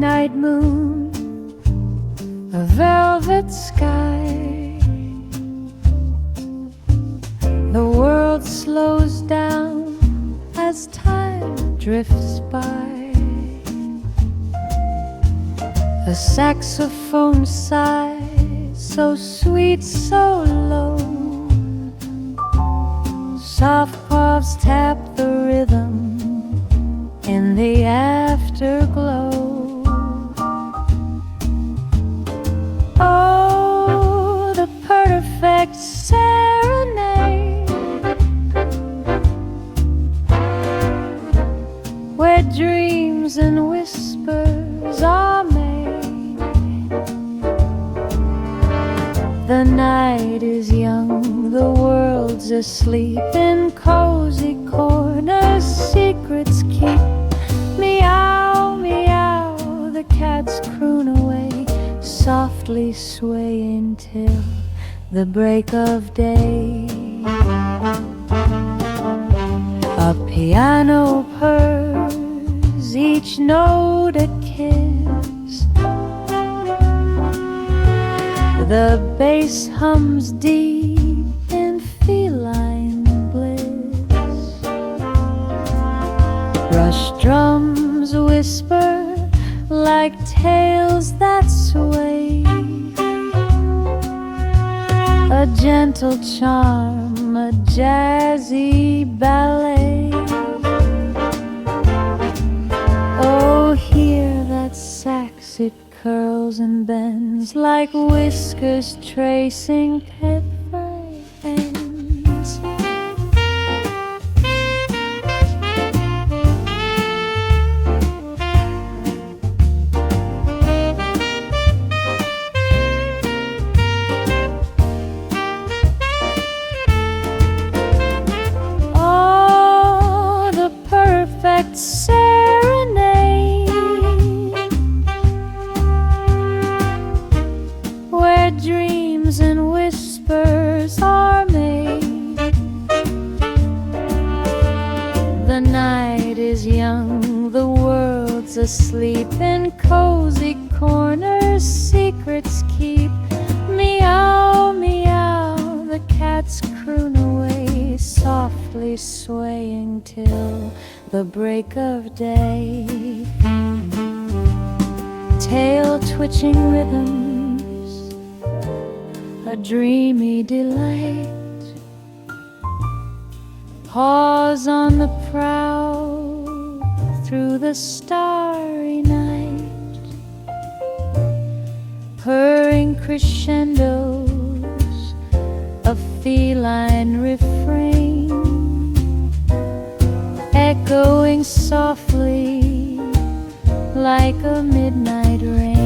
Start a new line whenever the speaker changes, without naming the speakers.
midnight moon, a velvet sky. The world slows down as time drifts by. A saxophone sigh, so sweet, so low. Soft paws tap the rhythm in the afterglow. Oh, the perfect serenade, where dreams and whispers are made. The night is young, the world's asleep. In cozy corners secrets keep. Meow, meow, the cats croon away, softly swaying till the break of day. A piano purrs, each note a kiss. The bass hums deep in feline bliss. Rush drums whisper like tales that sway. A gentle charm, a jazzy ballet. Oh, hear that sax, it curls and bends like whiskers tracing pet ends. Oh, the perfect serenade, where dreams and whispers are made. The night is young, the world's asleep. In cozy corners secrets keep. Meow, meow, the cats croon away, softly swaying till the break of day. Tail twitching rhythms, a dreamy delight. Pause on the prowl through the starry night. Purring crescendos, a feline refrain, echoing softly like a midnight rain.